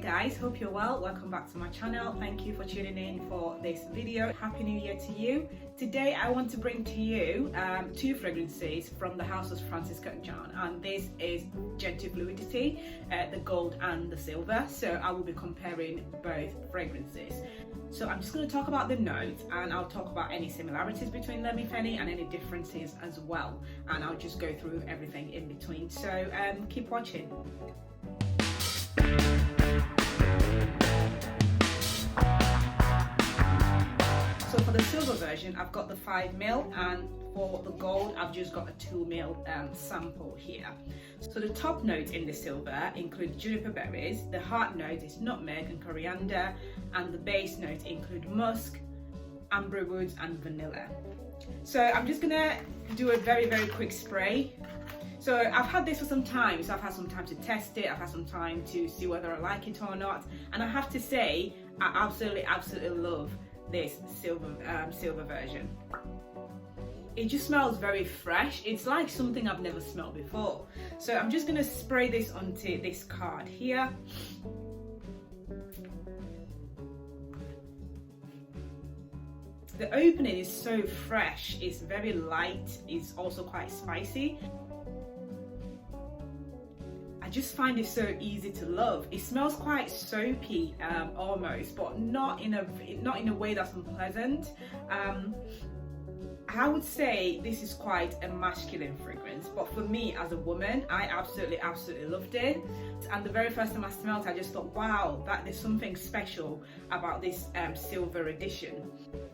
guys, hope you're well. Welcome back to my channel. Thank you for tuning in for this video. Happy New Year to you. Today I want to bring to you two fragrances from the house of Kurkdjian, and this is Juniper Fluidity, the gold and the silver. So I will be comparing both fragrances. So I'm just going to talk about the notes, and I'll talk about any similarities between them, if any, and any differences as well. And I'll just go through everything in between. So keep watching. So for the silver version, I've got the 5ml, and for the gold, I've just got a 2ml sample here. So the top notes in the silver include Juniper Berries, the heart note is Nutmeg and Coriander, and the base notes include Musc, Ambery woods, and vanilla. So I'm just gonna do a very quick spray. So I've had this for some time, so I've had some time to test it, I've had some time to see whether I like it or not, and I have to say, I absolutely love this silver version. It just smells very fresh. It's like something I've never smelled before. So I'm just gonna spray this onto this card here. The opening is so fresh, it's very light, it's also quite spicy. I just find it so easy to love. It smells quite soapy almost, but not in a way that's unpleasant. I would say this is quite a masculine fragrance, but for me as a woman, I absolutely loved it. And the very first time I smelled it, I just thought, wow, there's something special about this silver edition.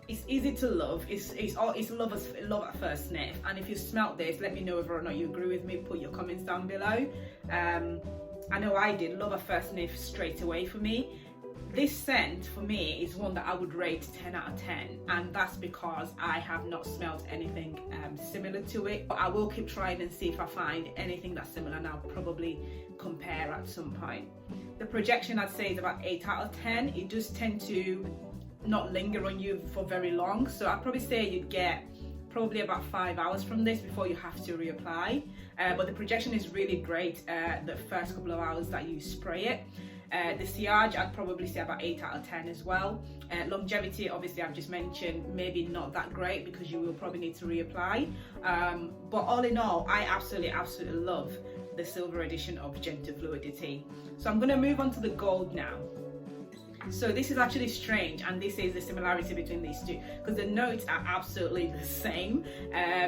It's easy to love. It's love at first sniff. And if you smelt this, let me know whether or not you agree with me. Put your comments down below. I know I did. Love at first sniff straight away for me. This scent for me is one that I would rate 10 out of 10, and that's because I have not smelled anything similar to it. But I will keep trying and see if I find anything that's similar, and I'll probably compare at some point. The projection I'd say is about 8 out of 10. It does tend to not linger on you for very long, so I'd probably say you'd get probably about 5 hours from this before you have to reapply. But the projection is really great the first couple of hours that you spray it. The sillage, I'd probably say about 8 out of 10 as well. Longevity, obviously I've just mentioned, maybe not that great because you will probably need to reapply. But all in all, I absolutely love the silver edition of Juniper Fluidity. So I'm going to move on to the gold now. So this is actually strange, and this is the similarity between these two because the notes are absolutely the same.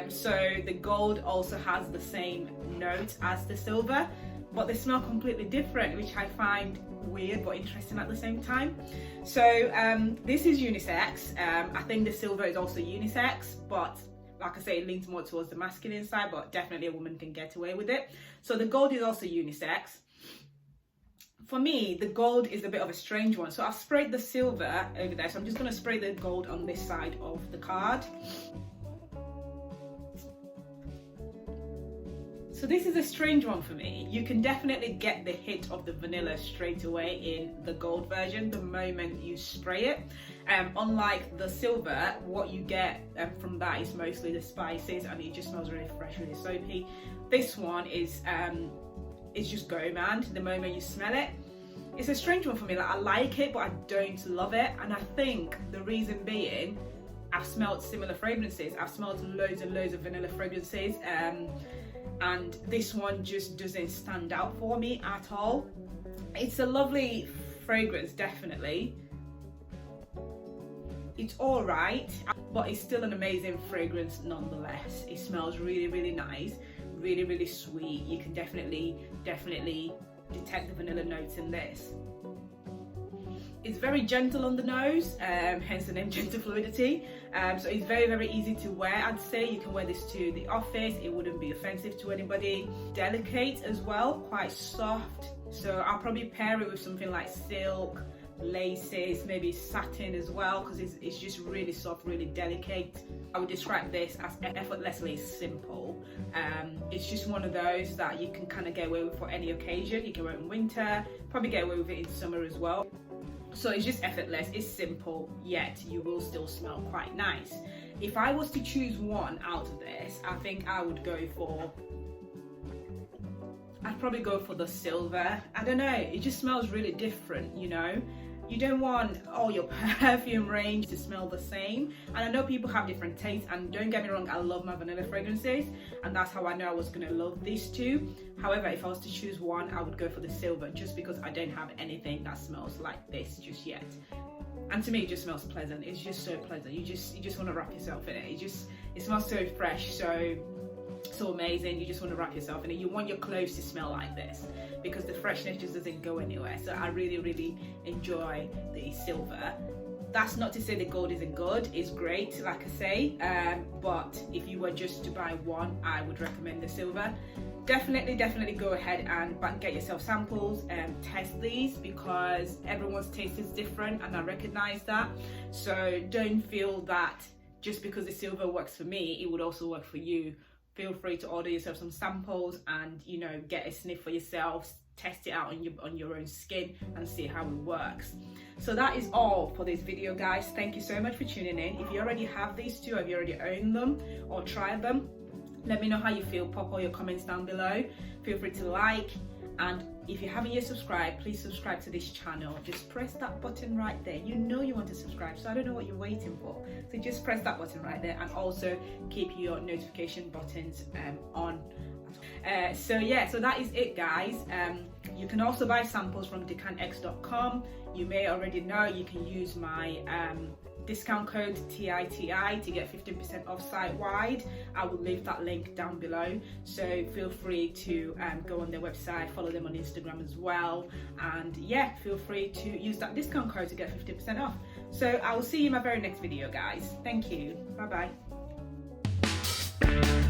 So the gold also has the same notes as the silver, but they smell completely different, which I find weird but interesting at the same time. So this is unisex. I think the silver is also unisex, but like I say, it leans more towards the masculine side, but definitely a woman can get away with it. So the gold is also unisex. For me, the gold is a bit of a strange one. So I've sprayed the silver over there, so I'm just going to spray the gold on this side of the card. So this is a strange one for me. You can definitely get the hit of the vanilla straight away in the gold version the moment you spray it. Unlike the silver, what you get from that is mostly the spices, and it just smells really fresh, really soapy. This one is just gourmand the moment you smell it. It's a strange one for me. Like, I like it, but I don't love it. And I think the reason being, I've smelled similar fragrances. I've smelled loads and loads of vanilla fragrances. And this one just doesn't stand out for me at all. It's a lovely fragrance, definitely. It's all right, but it's still an amazing fragrance nonetheless. It smells really nice, really sweet. You can definitely detect the vanilla notes in this. It's very gentle on the nose, hence the name Juniper Fluidity. So it's very easy to wear. I'd say you can wear this to the office. It wouldn't be offensive to anybody. Delicate as well, quite soft. So I'll probably pair it with something like silk, laces, maybe satin as well, because it's just really soft, really delicate. I would describe this as effortlessly simple. It's just one of those that you can kind of get away with for any occasion. You can wear it in winter, probably get away with it in summer as well. So it's just effortless, it's simple, yet you will still smell quite nice. If I was to choose one out of this, I think I would go for I'd probably go for the silver. I don't know, it just smells really different, you know. You don't want all your perfume range to smell the same. And I know people have different tastes, and don't get me wrong, I love my vanilla fragrances, and that's how I know I was gonna love these two. However, if I was to choose one, I would go for the silver, just because I don't have anything that smells like this just yet. And to me, it just smells pleasant. It's just so pleasant. You just want to wrap yourself in it. It smells so fresh, so amazing. You just want to wrap yourself in it. You want your clothes to smell like this, because the freshness just doesn't go anywhere. So I really enjoy the silver. That's not to say the gold isn't good. It's great, like I say, but if you were just to buy one, I would recommend the silver. Definitely go ahead and get yourself samples and test these, because everyone's taste is different, and I recognize that. So don't feel that just because the silver works for me, it would also work for you. Feel free to order yourself some samples and, you know, get a sniff for yourself, test it out on your own skin and see how it works. So that is all for this video, guys. Thank you so much for tuning in. If you already have these two, if you already own them or tried them, let me know how you feel. Pop all your comments down below. Feel free to like, and if you haven't yet subscribed, please subscribe to this channel. Just press that button right there. You know you want to subscribe, so I don't know what you're waiting for. So just press that button right there, and also keep your notification buttons on. So yeah, so that is it, guys. You can also buy samples from decantx.com. You may already know you can use my discount code TITI to get 15% off site-wide. I will leave that link down below, so feel free to go on their website, follow them on Instagram as well, and yeah, feel free to use that discount code to get 15% off. So I will see you in my very next video, guys. Thank you. Bye bye.